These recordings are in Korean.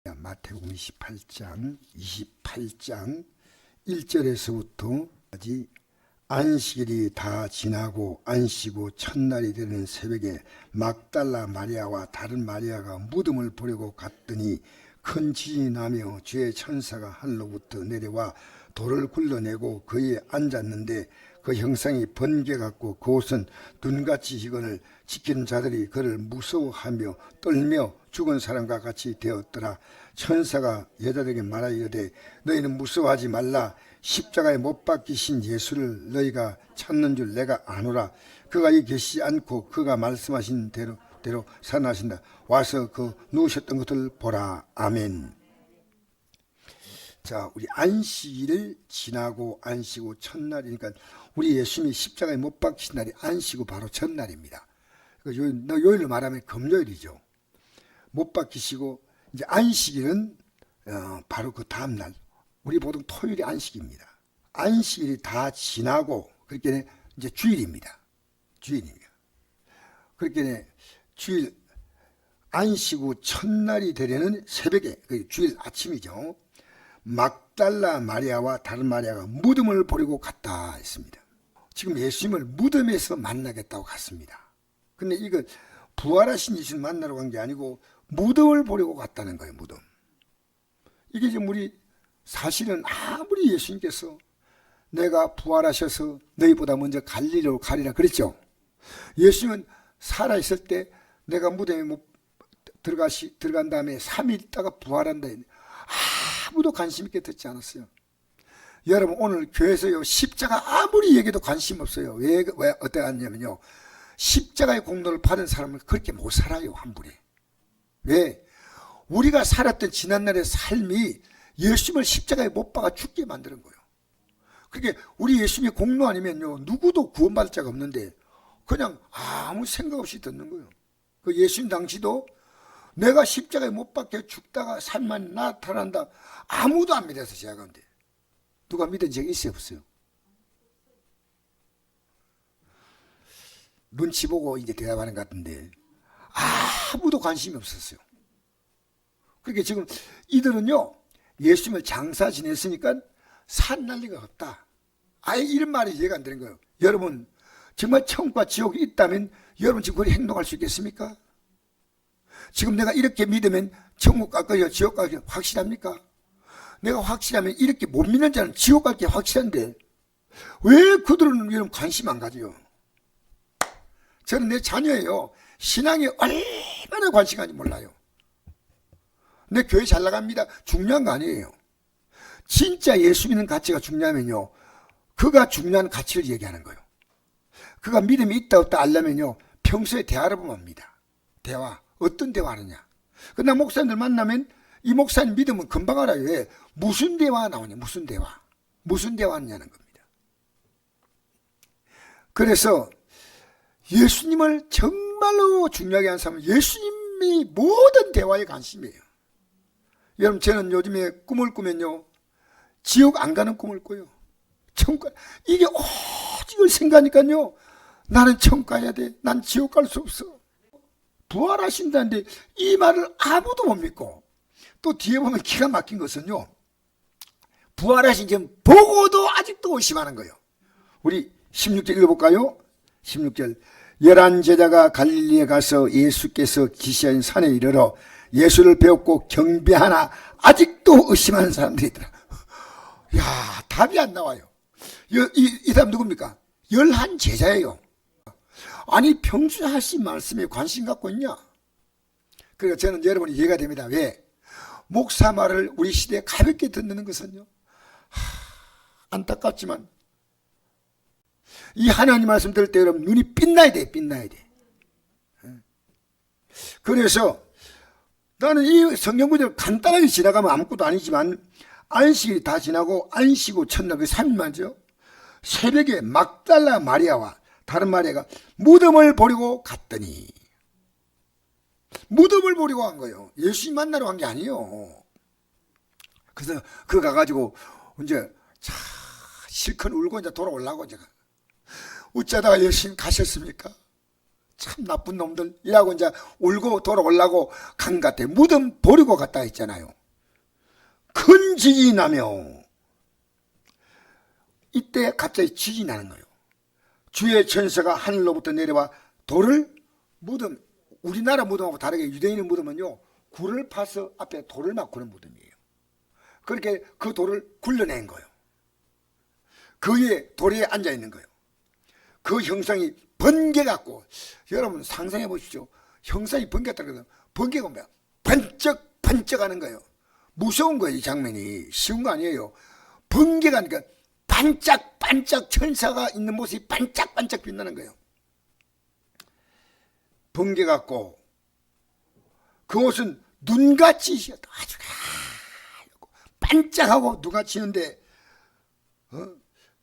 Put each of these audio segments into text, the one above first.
마태복음 28장 1절에서부터까지 안식일이 다 지나고 안식후 첫날이 되는 새벽에 막달라 마리아와 다른 마리아가 무덤을 보려고 갔더니 큰 지진이 나며 주의 천사가 하늘로부터 내려와 돌을 굴러내고 그에 앉았는데 그 형상이 번개 같고 그 옷은 눈같이 희건을 지키는 자들이 그를 무서워하며 떨며 죽은 사람과 같이 되었더라. 천사가 여자들에게 말하이르되 너희는 무서워하지 말라. 십자가에 못 박히신 예수를 너희가 찾는 줄 내가 아노라. 그가 여기 계시지 않고 그가 말씀하신 대로 살아나신다. 와서 그 누우셨던 것을 보라. 아멘. 자, 우리 안식일을 지나고 안식 후 첫날이니까 우리 예수님이 십자가에 못 박히신 날이 안식 후 바로 첫날입니다. 요일로 말하면 금요일이죠. 못 박히시고 이제 안식일은 바로 그 다음 날. 우리 보통 토요일이 안식입니다. 안식일이 다 지나고 그렇게 이제 주일입니다. 주일입니다. 그렇게 주일 안식 후 첫날이 되려는 새벽에 그 주일 아침이죠. 막달라 마리아와 다른 마리아가 무덤을 보려고 갔다 했습니다. 지금 예수님을 무덤에서 만나겠다고 갔습니다. 근데 이거 부활하신 예수님 만나러 간 게 아니고 무덤을 보려고 갔다는 거예요. 무덤. 이게 지금 우리 사실은 아무리 예수님께서 내가 부활하셔서 너희보다 먼저 갈릴리로 가리라 그랬죠. 예수님은 살아있을 때 내가 무덤에 들어간 다음에 3일 있다가 부활한다. 아무도 관심 있게 듣지 않았어요. 여러분 오늘 교회에서요 십자가 아무리 얘기해도 관심 없어요. 왜 어떻게 하냐면요, 십자가의 공로를 받은 사람은 그렇게 못 살아요. 함부로. 왜? 우리가 살았던 지난날의 삶이 예수님을 십자가에 못 박아 죽게 만드는 거예요. 그게 우리 예수님의 공로 아니면요 누구도 구원받을 자가 없는데 그냥 아무 생각 없이 듣는 거예요. 그 예수님 당시도 내가 십자가에 못 박혀 죽다가 3만 나타난다. 아무도 안 믿어서 제가 가운데. 누가 믿은 적이 있어요? 없어요? 눈치 보고 이제 대답하는 것 같은데 아무도 관심이 없었어요. 그러니까 지금 이들은요 예수님을 장사 지냈으니까 산 난리가 없다. 아예 이런 말이 이해가 안 되는 거예요. 여러분 정말 천국과 지옥이 있다면 여러분 지금 그렇게 행동할 수 있겠습니까? 지금 내가 이렇게 믿으면 천국 갈 거예요, 지옥 갈 거예요, 확실합니까? 내가 확실하면 이렇게 못 믿는 자는 지옥 갈 게 확실한데 왜 그들은 여러분 관심 안 가져요? 저는 내 자녀예요. 신앙에 얼마나 관심 가는지 몰라요. 내 교회 잘 나갑니다. 중요한 거 아니에요. 진짜 예수 믿는 가치가 중요하면요 그가 중요한 가치를 얘기하는 거예요. 그가 믿음이 있다 없다 알려면요 평소에 대화를 보면 압니다. 대화. 어떤 대화하느냐. 그러나 목사님들 만나면 이 목사님 믿으면 금방 알아요. 왜? 무슨 대화 나오냐. 무슨 대화. 무슨 대화하느냐는 겁니다. 그래서 예수님을 정말로 중요하게 하는 사람은 예수님이 모든 대화에 관심이에요. 여러분 저는 요즘에 꿈을 꾸면요 지옥 안 가는 꿈을 꿔요. 천국 이게 오직을 생각하니까요 나는 천국 가야 돼. 난 지옥 갈 수 없어. 부활하신다는데 이 말을 아무도 못 믿고 또 뒤에 보면 기가 막힌 것은요 부활하신 점 보고도 아직도 의심하는 거예요. 우리 16절 읽어볼까요? 16절 11 제자가 갈릴리에 가서 예수께서 지시한 산에 이르러 예수를 배웠고 경배하나 아직도 의심하는 사람들이 있더라. 야 답이 안 나와요. 이 사람 누굽니까? 11 제자예요. 아니 평소에 하신 말씀에 관심 갖고 있냐? 그러니까 저는 여러분이 이해가 됩니다. 왜? 목사 말을 우리 시대에 가볍게 듣는 것은요 안타깝지만 이 하나님 말씀 들을 때 여러분 눈이 빛나야 돼. 빛나야 돼. 그래서 나는 이 성경 구절을 간단하게 지나가면 아무것도 아니지만 안식일이 다 지나고 안식 후 첫날 그 3일만이죠. 새벽에 막달라 마리아와 다른 마리아가 무덤을 보려고 갔더니 무덤을 보려고 한 거예요. 예수님 만나러 간 게 아니에요. 그래서 그거 가가지고 이제 실컷 울고 이제 돌아오려고 이제 어쩌다가 예수님 가셨습니까? 참 나쁜 놈들 이라고 이제 울고 돌아오려고 강 같아 무덤 버리고 갔다 했잖아요. 큰 지진이 나며 이때 갑자기 지진이 나는 거예요. 주의 천사가 하늘로부터 내려와 돌을 무덤, 우리나라 무덤하고 다르게 유대인의 무덤은요 굴을 파서 앞에 돌을 막 구는 무덤이에요. 그렇게 그 돌을 굴러낸 거예요. 그 위에 돌 위에 앉아 있는 거예요. 그 형상이 번개 같고, 여러분 상상해 보십시오. 형상이 번개 같다고 번개가 뭐야? 번쩍 번쩍하는 거예요. 무서운 거예요. 이 장면이 쉬운 거 아니에요. 번개가 그러니까 반짝반짝 천사가 있는 모습이 반짝반짝 빛나는 거예요. 번개 같고 그 옷은 눈같이 아주 반짝하고 눈같이 있는데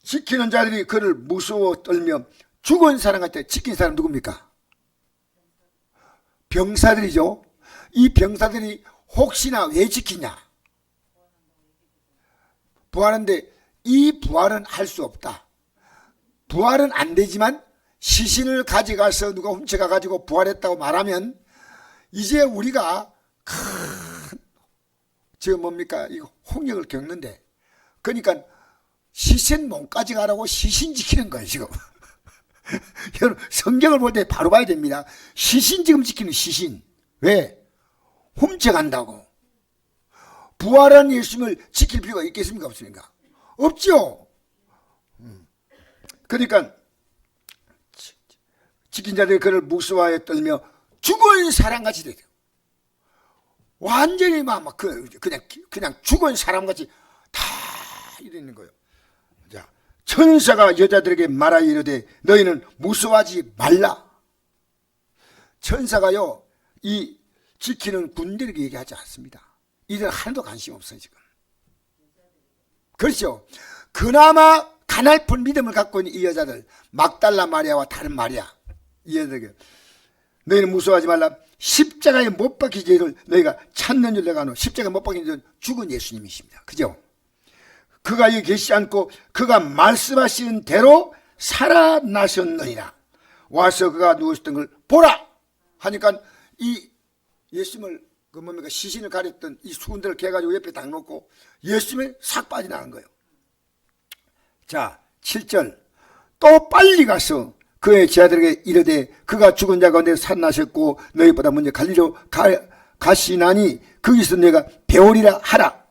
지키는 자들이 그를 무서워 떨며 죽은 사람한테 지킨 사람 누굽니까? 병사들이죠. 이 병사들이 혹시나 왜 지키냐? 부활하는데 이 부활은 할 수 없다. 부활은 안 되지만 시신을 가져가서 누가 훔쳐가 가지고 부활했다고 말하면 이제 우리가 저 뭡니까 이거 홍역을 겪는데, 그러니까 시신 몸까지 가라고 시신 지키는 거예요 지금. 여러분 성경을 볼 때 바로 봐야 됩니다. 시신 지금 지키는 시신. 왜? 훔쳐간다고. 부활한 예수님을 지킬 필요가 있겠습니까 없습니까? 없죠. 그러니까 지킨 자들이 그를 무서워하여 떨며 죽은 사람같이 돼요. 완전히 막 그냥 죽은 사람같이 다 이러는 거예요. 자, 천사가 여자들에게 말하여 이르되 너희는 무서워하지 말라. 천사가요 이 지키는 군대에게 얘기하지 않습니다. 이들 하나도 관심 없어요 지금. 그렇죠. 그나마 가냘픈 믿음을 갖고 있는 이 여자들, 막달라 마리아와 다른 마리아, 이 여자들에게 너희는 무서워하지 말라. 십자가에 못 박히기를 너희가 찾는 줄 내가 아노. 십자가에 못 박힌 죽은 예수님이십니다. 그죠? 그가 여기 계시지 않고 그가 말씀하시는 대로 살아나셨느니라. 와서 그가 누우셨던 걸 보라 하니까 이 예수님을 그 뭡니까 시신을 가렸던 이 수군들을 개가지고 옆에 딱 놓고 예수님이 싹 빠져나간 거예요. 자 7절 또 빨리 가서 그의 제자들에게 이르되 그가 죽은 자 가운데 살아나셨고 너희보다 먼저 갈리로 가시나니 거기서 내가 배우리라 하라.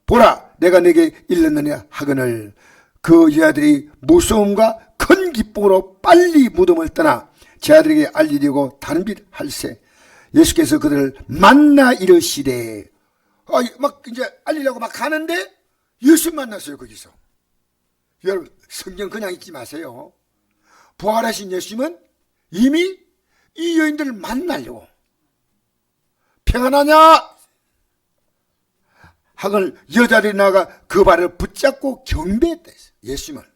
보라 내가 내게 일렀느냐 하거늘 그 제자들이 무서움과 큰 기쁨으로 빨리 무덤을 떠나 제자들에게 알리려고 다른 빛 할세 예수께서 그들을 만나 이르시되 막 이제 알리려고 막 가는데 예수 만났어요 거기서. 여러분 성경 그냥 읽지 마세요. 부활하신 예수님은 이미 이 여인들을 만나려고 평안하냐 하걸 여자들이 나가 그 발을 붙잡고 경배했다. 예수님을.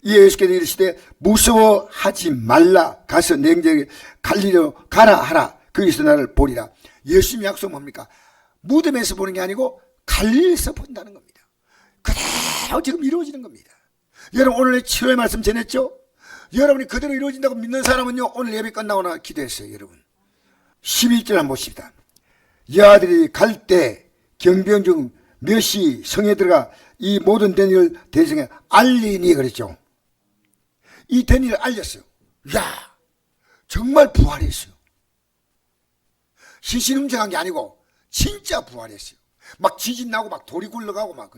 이에 예수께서 이르시되 무서워하지 말라. 가서 냉정하게 갈리로 가라 하라. 거기서 나를 보리라. 예수님 약속 뭡니까? 무덤에서 보는 게 아니고 갈릴리에서 본다는 겁니다. 그대로 지금 이루어지는 겁니다. 여러분 오늘 7월 말씀 전했죠? 여러분이 그대로 이루어진다고 믿는 사람은요 오늘 예배 끝나고 나 기도했어요. 여러분 11절 한번 봅시다. 여아들이 갈 때 경비원 중 몇이 성에 들어가 이 모든 된 일을 대성에 알리니 그랬죠. 이 된 일을 알렸어요. 야 정말 부활했어요. 시신 훔쳐간 게 아니고 진짜 부활했어요. 막 지진 나고 막 돌이 굴러가고 막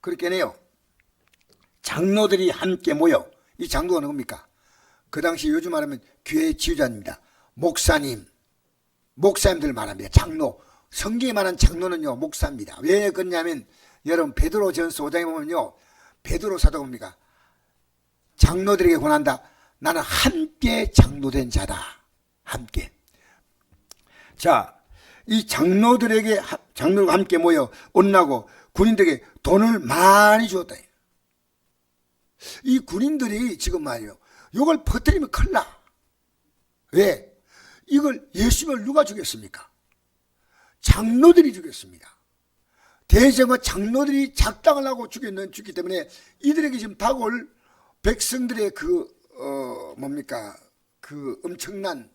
그렇겠네요. 장로들이 함께 모여. 이 장로가 누굽니까? 그 당시 요즘 말하면 교회 지휘자입니다. 목사님들 말합니다. 장로. 성경에 말한 장로는요 목사입니다. 왜 그러냐면 여러분 베드로전서 5장에 보면요 베드로 사도가 뭡니까? 장로들에게 권한다. 나는 함께 장로된 자다. 함께. 자, 이 장로가 함께 모여 온나고 군인들에게 돈을 많이 주었다. 이 군인들이 지금 말이에요. 이걸 퍼뜨리면 큰일 나. 왜? 이걸 예수님을 누가 죽였습니까? 장로들이 죽였습니다. 대제와 장로들이 작당을 하고 죽기 때문에 이들에게 지금 다가올 백성들의 뭡니까? 그 엄청난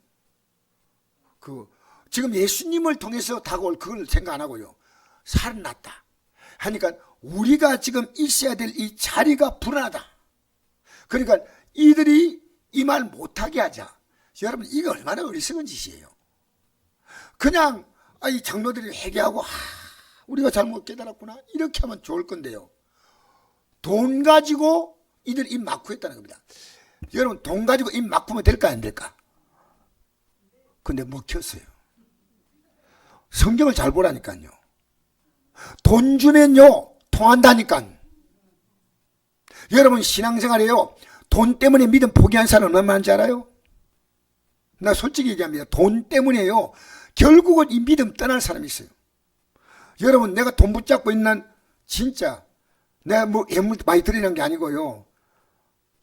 그 지금 예수님을 통해서 다가올 그걸 생각 안 하고요. 살아났다 하니까 우리가 지금 있어야 될 이 자리가 불안하다. 그러니까 이들이 이 말 못하게 하자. 여러분 이게 얼마나 어리석은 짓이에요. 그냥 이 장로들이 회개하고 우리가 잘못 깨달았구나 이렇게 하면 좋을 건데요. 돈 가지고 이들 입 막고 했다는 겁니다. 여러분 돈 가지고 입 막으면 될까 안 될까? 근데 먹혔어요. 성경을 잘 보라니까요. 돈 주면요 통한다니까. 여러분 신앙생활에요 돈 때문에 믿음 포기한 사람 얼마나 많은지 알아요? 나 솔직히 얘기합니다. 돈 때문에요 결국은 이 믿음 떠날 사람이 있어요. 여러분 내가 돈 붙잡고 있는 진짜 내가 뭐 예물 많이 드리는 게 아니고요.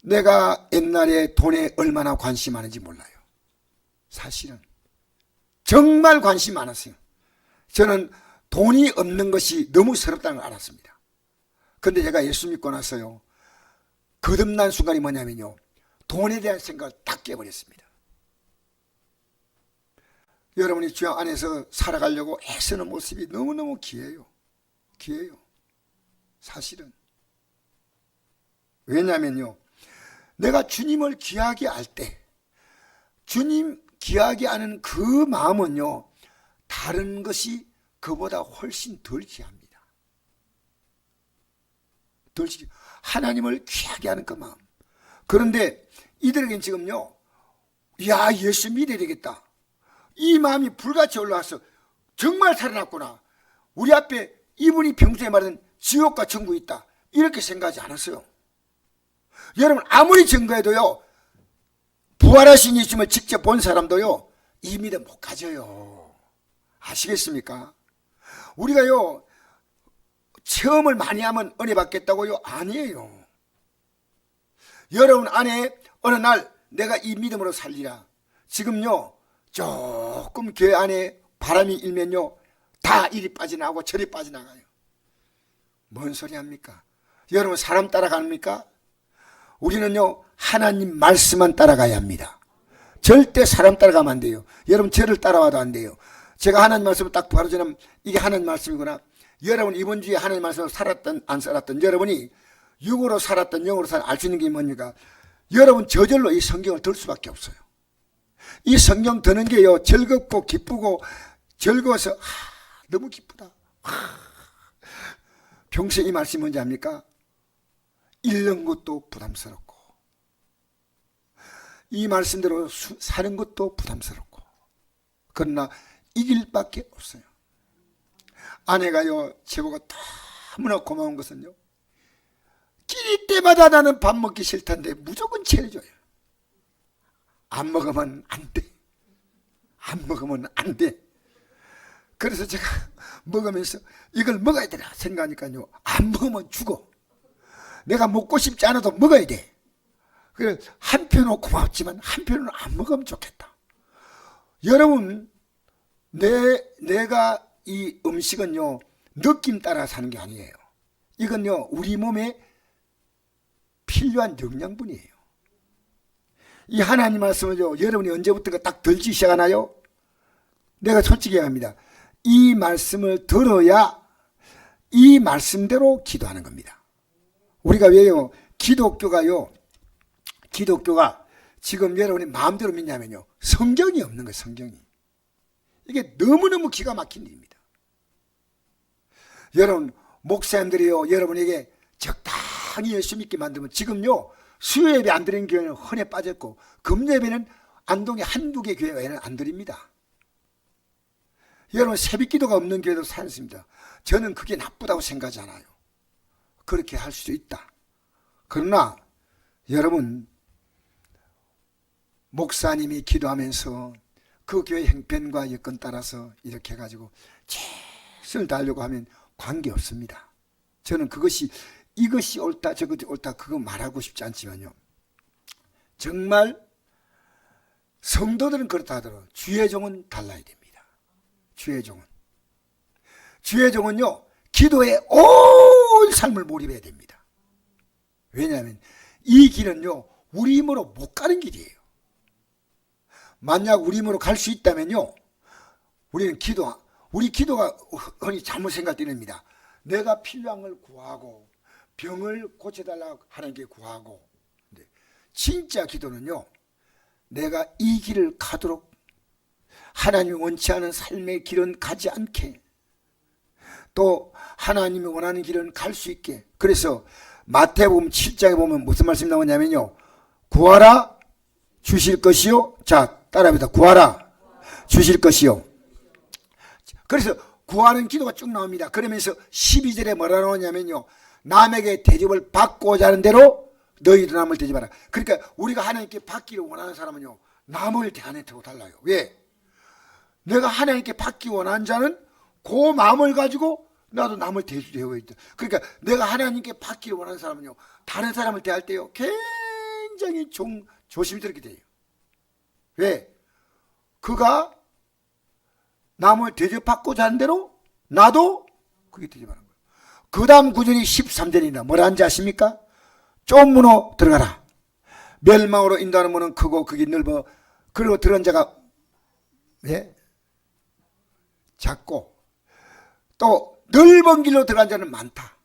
내가 옛날에 돈에 얼마나 관심이 많은지 몰라요. 사실은 정말 관심이 많았어요. 저는 돈이 없는 것이 너무 서럽다는 걸 알았습니다. 그런데 제가 예수 믿고 나서요 거듭난 순간이 뭐냐면요 돈에 대한 생각을 딱 깨버렸습니다. 여러분이 주 안에서 살아가려고 애쓰는 모습이 너무너무 귀해요. 귀해요. 사실은. 왜냐면요 내가 주님을 귀하게 할 때 주님 귀하게 하는 그 마음은요 다른 것이 그보다 훨씬 덜 귀합니다. 덜 귀. 하나님을 귀하게 하는 그 마음. 그런데 이들에겐 지금요 야 예수 믿어야 되겠다 이 마음이 불같이 올라와서 정말 살아났구나. 우리 앞에 이분이 평소에 말하는 지옥과 천국이 있다 이렇게 생각하지 않았어요. 여러분 아무리 증거해도요 부활하신 예수님을 직접 본 사람도요 이 믿음 못 가져요. 아시겠습니까? 우리가요 체험을 많이 하면 은혜 받겠다고요? 아니에요. 여러분 안에 어느 날 내가 이 믿음으로 살리라. 지금요 조금 교회 안에 바람이 일면요 다 이리 빠져나가고 저리 빠져나가요. 뭔 소리 합니까? 여러분 사람 따라갑니까? 우리는요 하나님 말씀만 따라가야 합니다. 절대 사람 따라가면 안 돼요. 여러분 저를 따라와도 안 돼요. 제가 하나님 말씀을 딱 바로 전하면 이게 하나님 말씀이구나. 여러분 이번 주에 하나님 말씀으로 살았던 안 살았던 여러분이 육으로 살았던 영으로 살았던 알 수 있는 게 뭡니까? 여러분 저절로 이 성경을 들 수밖에 없어요. 이 성경 드는 게요 즐겁고 기쁘고 즐거워서 너무 기쁘다. 평소에 이 말씀이 뭔지 압니까? 읽는 것도 부담스럽고 이 말씀대로 사는 것도 부담스럽고 그러나 이길 밖에 없어요. 아내가요 제보가 너무나 고마운 것은요 끼니 때마다 나는 밥 먹기 싫던데 무조건 차려줘요. 안 먹으면 안 돼. 안 먹으면 안 돼. 그래서 제가 먹으면서 이걸 먹어야 되나 생각하니까요 안 먹으면 죽어. 내가 먹고 싶지 않아도 먹어야 돼. 그래 한편으로 고맙지만 한편으로 안 먹으면 좋겠다. 여러분 내가 이 음식은요 느낌 따라 사는 게 아니에요. 이건요 우리 몸에 필요한 영양분이에요. 이 하나님 말씀을요 여러분이 언제부턴가 딱 들기 시작하나요? 내가 솔직히 얘기합니다. 이 말씀을 들어야 이 말씀대로 기도하는 겁니다. 우리가 왜요 기독교가 지금 여러분이 마음대로 믿냐면요 성경이 없는 거예요. 성경이. 이게 너무너무 기가 막힌 일입니다. 여러분 목사님들이요 여러분에게 적당히 예수 믿게 만들면 지금요 수요예배 안 드리는 교회는 헌에 빠졌고 금요예배는 안동에 한두 개 교회 외에는 안 드립니다. 여러분 새벽기도가 없는 교회도 살습니다. 저는 그게 나쁘다고 생각하지 않아요. 그렇게 할 수도 있다. 그러나 여러분 목사님이 기도하면서 그 교회 형편과 여건 따라서 이렇게 해가지고 최선을 다하려고 하면 관계없습니다. 저는 이것이 옳다 저것이 옳다 그거 말하고 싶지 않지만요 정말 성도들은 그렇다 하더라도 주의 종은 달라야 됩니다. 주의 종은요 기도에 온 삶을 몰입해야 됩니다. 왜냐하면 이 길은요 우리 힘으로 못 가는 길이에요. 만약 우리 힘으로 갈 수 있다면요, 우리 기도가 흔히 잘못 생각됩니다. 내가 필요한 걸 구하고 병을 고쳐달라고 하나님께 구하고. 진짜 기도는요, 내가 이 길을 가도록, 하나님이 원치 않은 삶의 길은 가지 않게, 또 하나님이 원하는 길은 갈 수 있게. 그래서 마태복음 7장에 보면 무슨 말씀이 나오냐면요, 구하라 주실 것이요. 자, 따라합니다. 구하라 주실 것이요. 그래서 구하는 기도가 쭉 나옵니다. 그러면서 12절에 뭐라 나오냐면요, 남에게 대접을 받고자 하는 대로 너희도 남을 대접하라. 그러니까 우리가 하나님께 받기를 원하는 사람은요, 남을 대하는 태도 달라요. 왜? 내가 하나님께 받기 원하는 자는 그 마음을 가지고 나도 남을 대해야 있다. 그러니까 내가 하나님께 받기를 원하는 사람은요, 다른 사람을 대할 때요, 굉장히 조심스럽게 돼요. 왜? 그가 남을 대접받고자 하는 대로 나도 그게 대접하는 거예요. 그 다음 구절이 13절입니다. 뭐라 하는지 아십니까? 좁은 문으로 들어가라. 멸망으로 인도하는 문은 크고 크기 넓어 그리고 들어간 자가 작고 또 넓은 길로 들어간 자는 많다.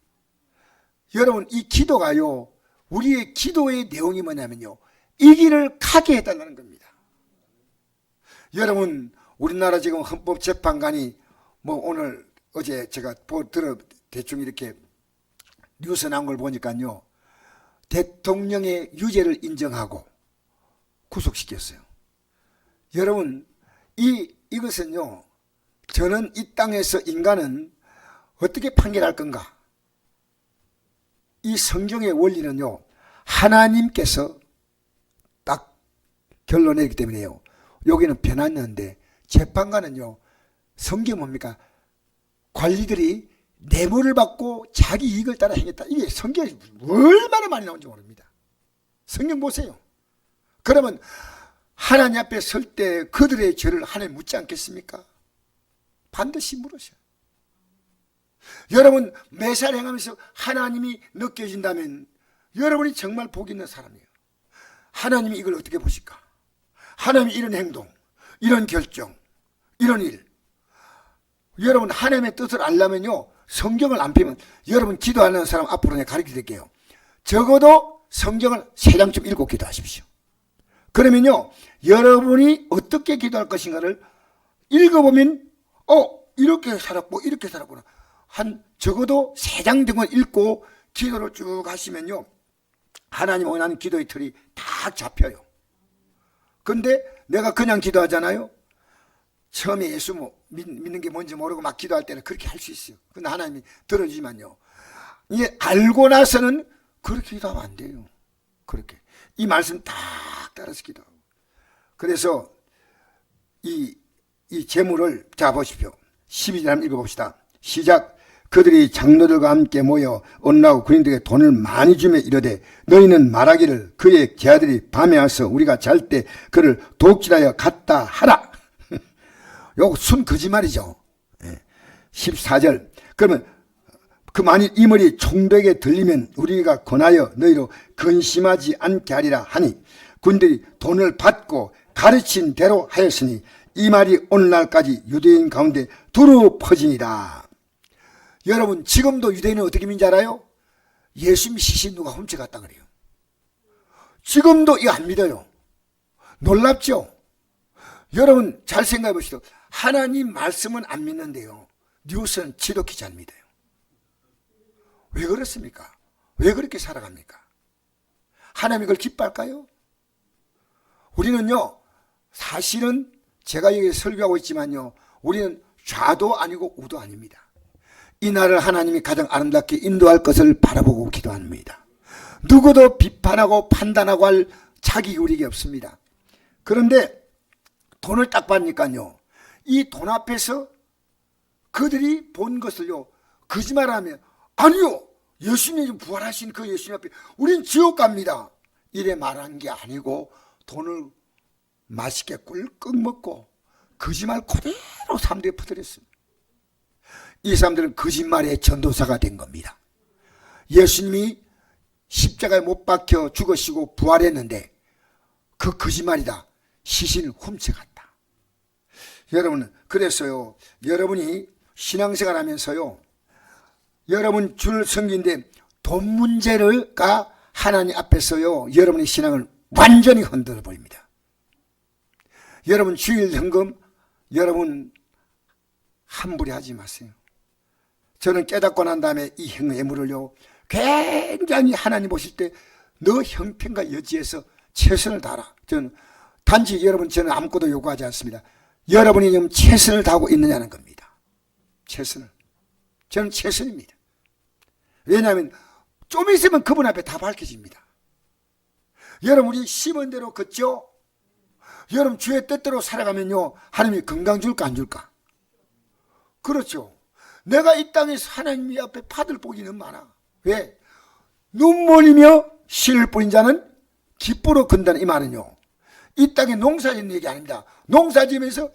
여러분, 이 기도가요, 우리의 기도의 내용이 뭐냐면요, 이 길을 가게 해달라는 겁니다. 여러분, 우리나라 지금 헌법재판관이 오늘 어제 제가 대충 이렇게 뉴스 나온 걸 보니까요, 대통령의 유죄를 인정하고 구속시켰어요. 여러분, 이것은요, 저는 이 땅에서 인간은 어떻게 판결할 건가? 이 성경의 원리는요, 하나님께서 딱 결론내기 때문에요, 여기는 변화였는데, 재판관은요, 성경 뭡니까? 관리들이 뇌물을 받고 자기 이익을 따라 행했다. 이게 성경에 얼마나 많이 나온지 모릅니다. 성경 보세요. 그러면 하나님 앞에 설 때 그들의 죄를 하나님 묻지 않겠습니까? 반드시 물으셔요. 여러분, 매사를 행하면서 하나님이 느껴진다면 여러분이 정말 복 있는 사람이에요. 하나님이 이걸 어떻게 보실까? 하나님이 이런 행동, 이런 결정, 이런 일, 여러분 하나님의 뜻을 알려면요, 성경을 안 펴면, 여러분 기도하는 사람 앞으로 내가 가르쳐 드릴게요. 적어도 성경을 3장쯤 읽고 기도하십시오. 그러면요, 여러분이 어떻게 기도할 것인가를 읽어보면 이렇게 살았고 이렇게 살았구나, 한 적어도 3장 등을 읽고 기도를 쭉 하시면요, 하나님 원하는 기도의 틀이 다 잡혀요. 근데 내가 그냥 기도하잖아요. 처음에 예수 믿는 게 뭔지 모르고 막 기도할 때는 그렇게 할 수 있어요. 근데 하나님이 들어주지만요, 이제 알고 나서는 그렇게 기도하면 안 돼요. 그렇게 이 말씀 딱 따라서 기도하고. 그래서 이 재물을, 자 보십시오. 12절 한번 읽어봅시다. 시작. 그들이 장로들과 함께 모여 언나고 군인들에게 돈을 많이 주며 이르되 너희는 말하기를 그의 제아들이 밤에 와서 우리가 잘 때 그를 도둑질하여 갔다 하라. 요거 순 거짓말이죠. 14절. 그러면 그 만일 이 말이 총독에게 들리면 우리가 권하여 너희로 근심하지 않게 하리라 하니 군들이 돈을 받고 가르친 대로 하였으니 이 말이 오늘날까지 유대인 가운데 두루 퍼지니라. 여러분, 지금도 유대인은 어떻게 믿는지 알아요? 예수님 시신 누가 훔쳐갔다 그래요. 지금도 이거 안 믿어요. 놀랍죠? 여러분 잘 생각해 보시죠. 하나님 말씀은 안 믿는데요, 뉴스는 지독히 잘 믿어요. 왜 그렇습니까? 왜 그렇게 살아갑니까? 하나님이 그걸 기뻐할까요? 우리는요, 사실은 제가 여기 설교하고 있지만요, 우리는 좌도 아니고 우도 아닙니다. 이 나라를 하나님이 가장 아름답게 인도할 것을 바라보고 기도합니다. 누구도 비판하고 판단하고 할 자기 요력이 없습니다. 그런데 돈을 딱 받으니까요, 이 돈 앞에서 그들이 본 것을요, 거짓말하면 아니요, 예수님이 부활하신 그 예수님 앞에 우린 지옥 갑니다, 이래 말한 게 아니고 돈을 맛있게 꿀꺽 먹고 거짓말 그대로 사람들이 퍼뜨렸어요. 이 사람들은 거짓말의 전도사가 된 겁니다. 예수님이 십자가에 못 박혀 죽으시고 부활했는데 그 거짓말이다, 시신을 훔쳐갔다. 여러분, 그래서요, 여러분이 신앙생활 하면서요, 여러분 주를 섬기는데 돈 문제가 하나님 앞에서요, 여러분의 신앙을 완전히 흔들어 버립니다. 여러분 주일 헌금, 여러분 함부로 하지 마세요. 저는 깨닫고 난 다음에 이 예물을요, 굉장히 하나님 보실 때 너 형편과 여지에서 최선을 다하라. 저는 단지 여러분, 저는 아무것도 요구하지 않습니다. 여러분이 지금 최선을 다하고 있느냐는 겁니다. 최선을. 저는 최선입니다. 왜냐하면 좀 있으면 그분 앞에 다 밝혀집니다. 여러분이 심은 대로 걷죠? 여러분 주의 뜻대로 살아가면요, 하나님이 건강 줄까 안 줄까? 그렇죠. 내가 이 땅에서 하나님 앞에 받을 복이 너무 많아. 왜? 눈물이며 씨를 뿌린 자는 기쁘러 건다는 이 말은요, 이 땅에 농사 짓는 얘기 아닙니다. 농사 지면서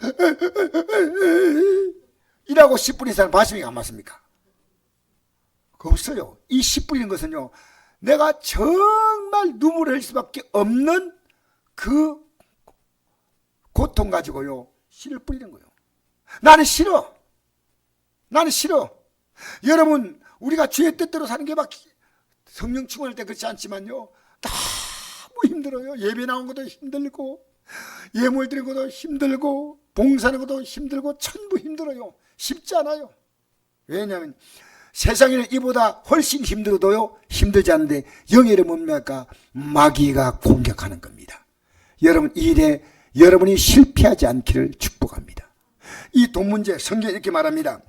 이라고 씨 뿌린 사람 말씀이 안 맞습니까? 없어요. 이 씨 뿌리는 것은요, 내가 정말 눈물을 흘릴 수밖에 없는 그 고통 가지고요, 씨를 뿌리는 거예요. 나는 싫어. 나는 싫어. 여러분, 우리가 주의 뜻대로 사는 게 막 성령 충만할 때 그렇지 않지만요, 너무 힘들어요. 예배 나온 것도 힘들고, 예물 드리는 것도 힘들고, 봉사하는 것도 힘들고, 전부 힘들어요. 쉽지 않아요. 왜냐하면 세상에는 이보다 훨씬 힘들어도요, 힘들지 않은데 영예를 뭡니까? 마귀가 공격하는 겁니다. 여러분, 이 일에 여러분이 실패하지 않기를 축복합니다. 이 돈 문제, 성경에 이렇게 말합니다.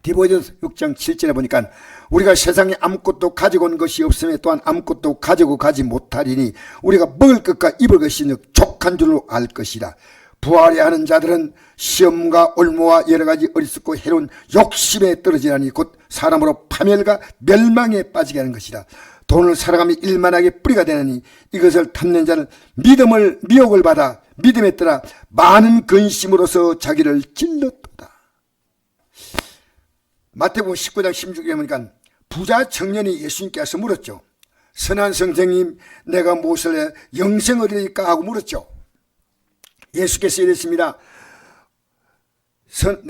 디모데전서 6장 7절에 보니까 우리가 세상에 아무것도 가지고 온 것이 없으며 또한 아무것도 가지고 가지 못하리니 우리가 먹을 것과 입을 것이 족한 줄로 알 것이라. 부하려 하는 자들은 시험과 올무와 여러 가지 어리석고 해로운 욕심에 떨어지나니 곧 사람으로 파멸과 멸망에 빠지게 하는 것이라. 돈을 살아가며 일만하게 뿌리가 되느니 이것을 탐낸 자는 미혹을 받아 믿음에 따라 많은 근심으로서 자기를 찔렀도다. 마태복음 19장 16절에 보니까 부자 청년이 예수님께서 물었죠. 선한 선생님, 내가 무엇을 해 영생을 얻으리까 하고 물었죠. 예수께서 이랬습니다.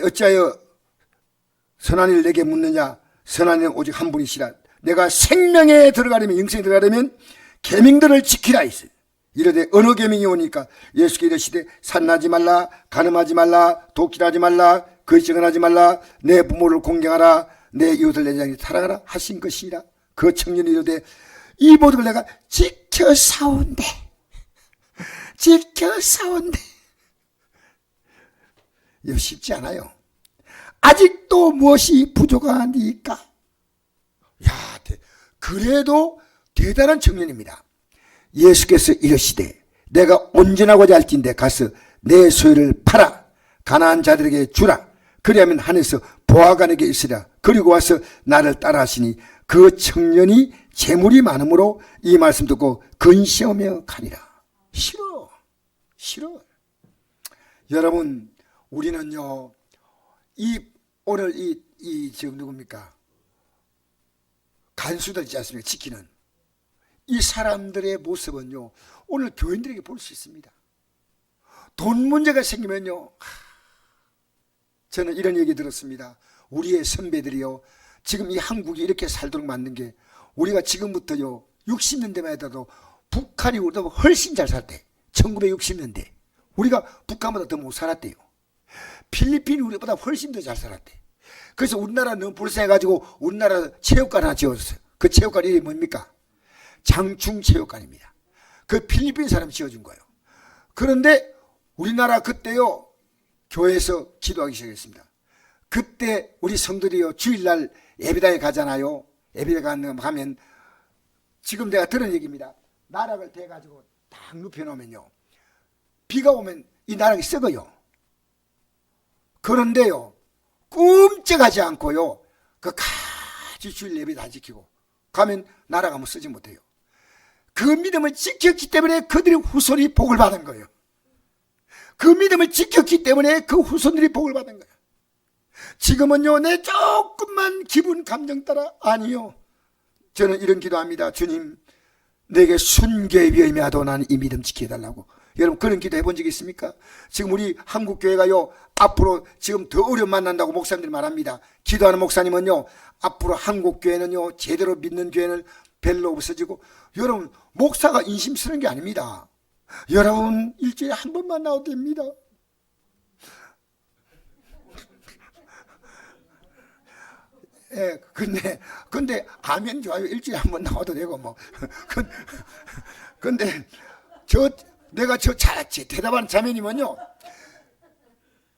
어찌하여 선한 일 내게 묻느냐? 선한 일은 오직 한 분이시라. 내가 생명에 들어가려면, 영생에 들어가려면 계명들을 지키라 했어요. 이르되 어느 계명이 오니까 예수께서 이르시되 산나지 말라, 간음하지 말라, 도끼하지 말라, 거짓증언하지 말라, 내 부모를 공경하라, 내 이웃을 내 자녀를 사랑하라 하신 것이라. 그 청년이 이르되 이 모든 걸 내가 지켜사온대. 지켜사온대. 이거 쉽지 않아요. 아직도 무엇이 부족하니까? 야, 그래도 대단한 청년입니다. 예수께서 이르시되 내가 온전하고자 할진대 가서 내 소유를 팔아 가난한 자들에게 주라. 그리하면 하늘에서 보아가 내게 있으리라. 그리고 와서 나를 따라 하시니 그 청년이 재물이 많으므로 이 말씀 듣고 근시하며 가니라. 싫어. 싫어. 여러분, 우리는요, 오늘 지금 누굽니까? 간수들 있지 않습니까? 지키는 이 사람들의 모습은요, 오늘 교인들에게 볼 수 있습니다. 돈 문제가 생기면요, 저는 이런 얘기 들었습니다. 우리의 선배들이요, 지금 이 한국이 이렇게 살도록 만든 게 우리가 지금부터요 60년대만 해도 북한이 우리보다 훨씬 잘 살대. 1960년대 우리가 북한보다 더 못 살았대요. 필리핀이 우리보다 훨씬 더 잘 살았대. 그래서 우리나라 너무 불쌍해가지고 우리나라 체육관 하나 지어줬어요. 그 체육관 이름이 뭡니까? 장충체육관입니다. 그 필리핀 사람 지어준 거예요. 그런데 우리나라 그때요 교회에서 기도하기 시작했습니다. 그때 우리 성들이요 주일날 예배당에 가잖아요. 예배당 가면 지금 내가 들은 얘기입니다. 나락을 대가지고 딱 눕혀놓으면요 비가 오면 이 나락이 썩어요. 그런데요 꼼짝하지 않고요 끝까지 주일 예배 다 지키고 가면 나라가 한번 쓰지 못해요. 그 믿음을 지켰기 때문에 그들의 후손이 복을 받은 거예요. 그 믿음을 지켰기 때문에 그 후손들이 복을 받은 거예요. 지금은요 내 조금만 기분 감정 따라 아니요. 저는 이런 기도합니다. 주님 내게 순교의 비염이라도 나는 이 믿음 지켜달라고. 여러분 그런 기도 해본 적 있습니까? 지금 우리 한국교회가요 앞으로 지금 더 어려움 만난다고 목사님들이 말합니다. 기도하는 목사님은요 앞으로 한국교회는요 제대로 믿는 교회는 별로 없어지고, 여러분 목사가 인심 쓰는 게 아닙니다. 여러분 일주일에 한 번만 나와도 됩니다. 예, 근데 아멘 좋아요. 일주일에 한 번 나와도 되고 뭐. 근데 내가 대답하는 자매님은요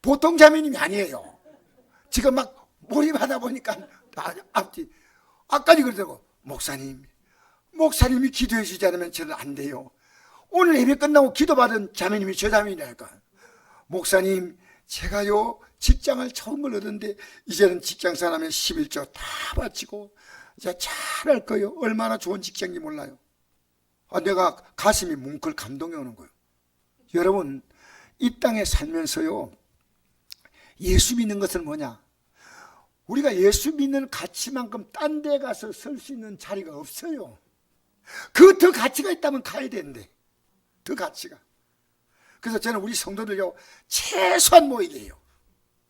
보통 자매님이 아니에요. 지금 막 몰입하다 보니까 앞뒤 아까지 그러더라고. 목사님이 기도해 주지 않으면 저는 안 돼요. 오늘 예배 끝나고 기도받은 자매님이 저 자매님이라니까. 목사님 제가요 직장을 처음 얻었는데 이제는 직장 사람의 11조 다 바치고 이제 잘할 거예요. 얼마나 좋은 직장인지 몰라요. 내가 가슴이 뭉클 감동이 오는 거예요. 여러분 이 땅에 살면서요 예수 믿는 것은 뭐냐? 우리가 예수 믿는 가치만큼 딴 데 가서 설 수 있는 자리가 없어요. 그 더 가치가 있다면 가야 되는데, 더 가치가. 그래서 저는 우리 성도들요 최소한 모이게 해요.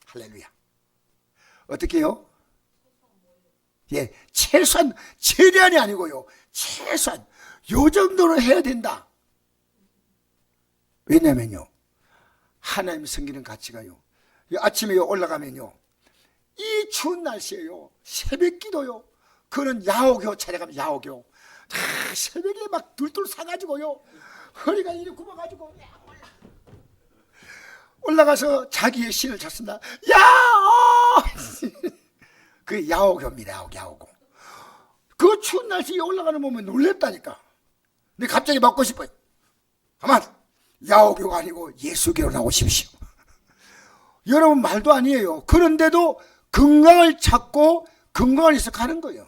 할렐루야. 어떻게 해요? 예, 최소한, 최대한이 아니고요 최소한 요 정도는 해야 된다. 왜냐면요 하나님 섬기는 가치가요 아침에 올라가면요 이 추운 날씨에요 새벽 기도요 그는 야오교 찾아가면 야오교 새벽에 막 둘둘 사가지고요 허리가 이리 굽어가지고 올라가서 자기의 신을 찾습니다. 야오! 그게 야오교입니다. 야오교. 그 추운 날씨에 올라가는 보면 놀랬다니까. 근데 갑자기 맞고 싶어요. 가만, 야오교가 아니고 예수교로 나오십시오. 여러분 말도 아니에요. 그런데도 건강을 찾고 건강을 위해서 가는 거예요.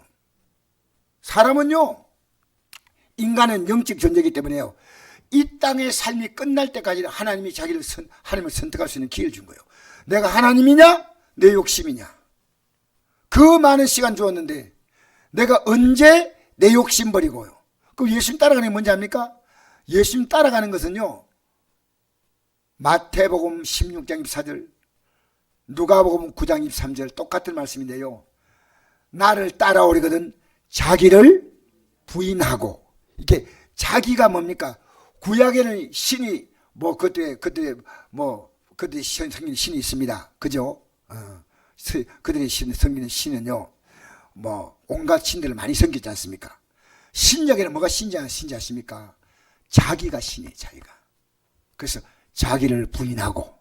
사람은요 인간은 영적 존재이기 때문에요 이 땅의 삶이 끝날 때까지는 하나님이 하나님을 선택할 수 있는 기회를 준 거예요. 내가 하나님이냐 내 욕심이냐. 그 많은 시간 주었는데 내가 언제 내 욕심 버리고요. 그럼 예수님 따라가는 게 뭔지 압니까? 예수님 따라가는 것은요 마태복음 16장 24절 누가복음 9장 23절 똑같은 말씀인데요 나를 따라오려거든 자기를 부인하고. 이게 자기가 뭡니까? 구약에는 신이 그때 생긴 신이 있습니다. 그죠? 그들이 섬기는 신은요 온갖 신들을 많이 섬기지 않습니까? 신약에는 뭐가 신지 아십니까? 자기가 신이에요. 자기가. 그래서 자기를 부인하고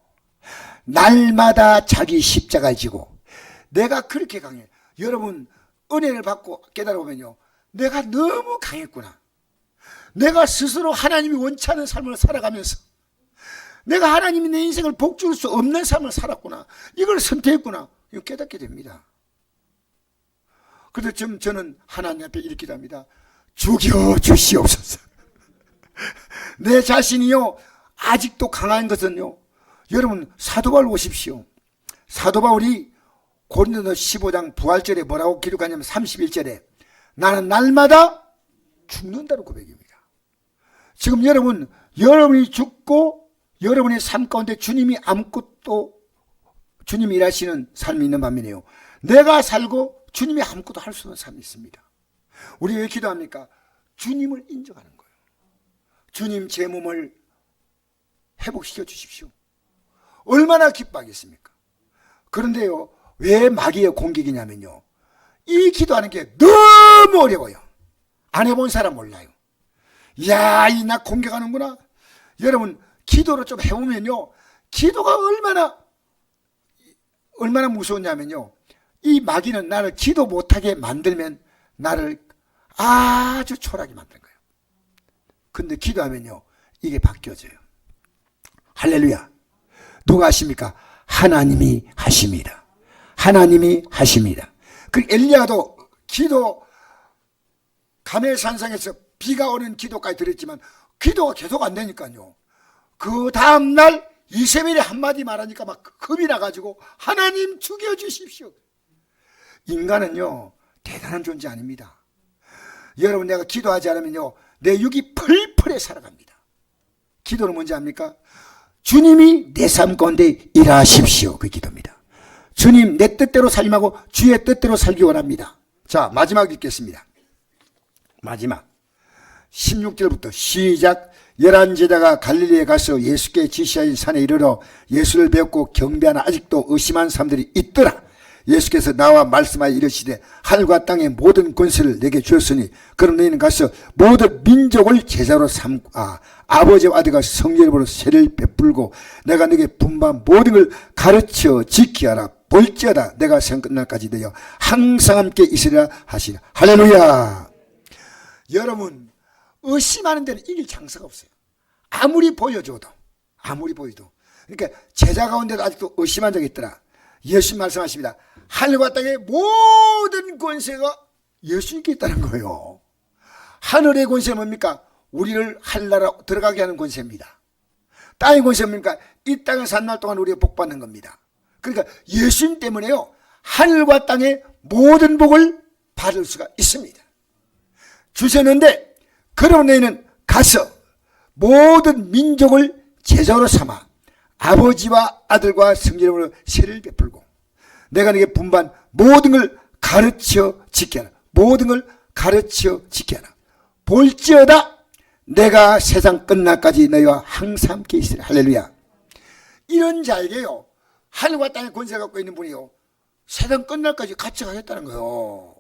날마다 자기 십자가를 지고. 내가 그렇게 강해. 여러분 은혜를 받고 깨달아보면요 내가 너무 강했구나. 내가 스스로 하나님이 원치 않은 삶을 살아가면서 내가 하나님이 내 인생을 복줄 수 없는 삶을 살았구나. 이걸 선택했구나. 이거 깨닫게 됩니다. 그래서 저는 하나님 앞에 이렇게 기도합니다. 죽여주시옵소서. 내 자신이요 아직도 강한 것은요 여러분 사도 바울 오십시오. 사도 바울이 고린도서 15장 부활절에 뭐라고 기록하냐면 31절에 나는 날마다 죽는다고 고백입니다. 지금 여러분이 죽고 여러분의 삶 가운데 주님이 아무것도 주님이 일하시는 삶이 있는 반면에요 내가 살고 주님이 아무것도 할 수 없는 삶이 있습니다. 우리 왜 기도합니까? 주님을 인정하는 거예요. 주님 제 몸을 회복시켜 주십시오. 얼마나 기뻐하겠습니까? 그런데요 왜 마귀의 공격이냐면요 이 기도하는 게 너무 어려워요. 안 해본 사람 몰라요. 야, 이 나 공격하는구나. 여러분 기도를 좀 해보면요 기도가 얼마나 무서웠냐면요 이 마귀는 나를 기도 못하게 만들면 나를 아주 초라하게 만드는 거예요. 근데 기도하면요 이게 바뀌어져요. 할렐루야. 누가 하십니까? 하나님이 하십니다. 하나님이 하십니다. 그 엘리야도 기도 가멜산상에서 비가 오는 기도까지 드렸지만 기도가 계속 안 되니까요 그 다음날 이세벨이 한마디 말하니까 막 겁이 나가지고 하나님 죽여주십시오. 인간은요 대단한 존재 아닙니다. 여러분 내가 기도하지 않으면요 내 육이 펄펄해 살아갑니다. 기도는 뭔지 압니까? 주님이 내 삶 가운데 일하십시오. 그 기도입니다. 주님, 내 뜻대로 살림하고 주의 뜻대로 살기 원합니다. 자, 마지막 읽겠습니다. 마지막 16절부터 시작. 11제자가 갈릴리에 가서 예수께 지시하신 산에 이르러 예수를 배웠고 경배하나 아직도 의심한 사람들이 있더라. 예수께서 나와 말씀하여 이르시되 하늘과 땅의 모든 권세를 내게 주었으니 그럼 너희는 가서 모든 민족을 제자로 삼고 아버지와 아들과 성령 이름으로 세를 베풀고 내가 너에게 분반 모든 걸 가르쳐 지키하라. 볼지어다 내가 세상 끝날까지 되어 항상 함께 있으리라 하시라. 할렐루야. 여러분, 의심하는 데는 이길 장사가 없어요. 아무리 보여도 그러니까 제자 가운데도 아직도 의심한 적이 있더라. 예수님 말씀하십니다. 하늘과 땅의 모든 권세가 예수님께 있다는 거예요. 하늘의 권세는 뭡니까? 우리를 하늘나라 들어가게 하는 권세입니다. 땅의 권세는 뭡니까? 이 땅에 산 날 동안 우리가 복받는 겁니다. 그러니까 예수님 때문에요, 하늘과 땅의 모든 복을 받을 수가 있습니다. 주셨는데 그러면 너희는 가서 모든 민족을 제자로 삼아 아버지와 아들과 성령으로 세를 베풀고 내가 너에게 분반 모든 걸 가르쳐 지켜라. 모든 걸 가르쳐 지켜라. 볼지어다 내가 세상 끝날까지 너희와 항상 함께 있으리라. 할렐루야. 이런 자에게요, 하늘과 땅의 권세 갖고 있는 분이요, 세상 끝날까지 같이 가겠다는 거예요.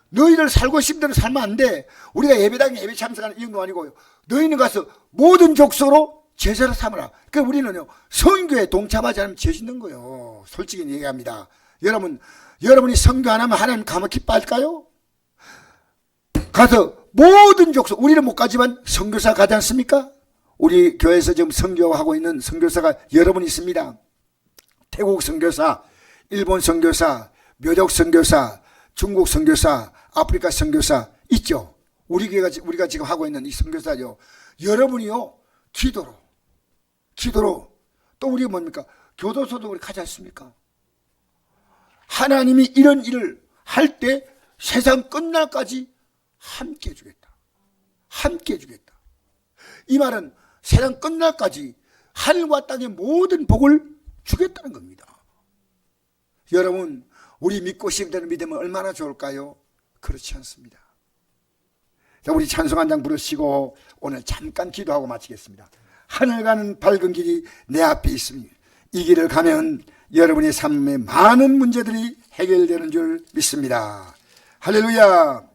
너희들 살고 싶은 대로 살면 안 돼. 우리가 예배당에 예배 참석하는 이 정도 아니고요. 너희는 가서 모든 족속으로 제자로 삼으라. 그러니까 우리는요, 선교에 동참하지 않으면 죄 짓는 거예요. 솔직히 얘기합니다. 여러분이 선교 안 하면 하나님 가만 기뻐할까요? 가서 모든 족속, 우리는 못 가지만 선교사 가지 않습니까? 우리 교회에서 지금 선교하고 있는 선교사가 여러 분 있습니다. 태국 선교사, 일본 선교사, 묘적 선교사, 중국 선교사, 아프리카 선교사 있죠. 우리가 지금 하고 있는 이 선교사요, 여러분이요, 기도로 또 우리가 뭡니까? 교도소도 우리 가지 않습니까? 하나님이 이런 일을 할 때 세상 끝날까지 함께 해주겠다. 함께 해주겠다. 이 말은 세상 끝날까지 하늘과 땅의 모든 복을 주겠다는 겁니다. 여러분, 우리 믿고 시행되는 믿음은 얼마나 좋을까요? 그렇지 않습니다. 자, 우리 찬송 한 장 부르시고 오늘 잠깐 기도하고 마치겠습니다. 하늘 가는 밝은 길이 내 앞에 있습니다. 이 길을 가면 여러분의 삶의 많은 문제들이 해결되는 줄 믿습니다. 할렐루야.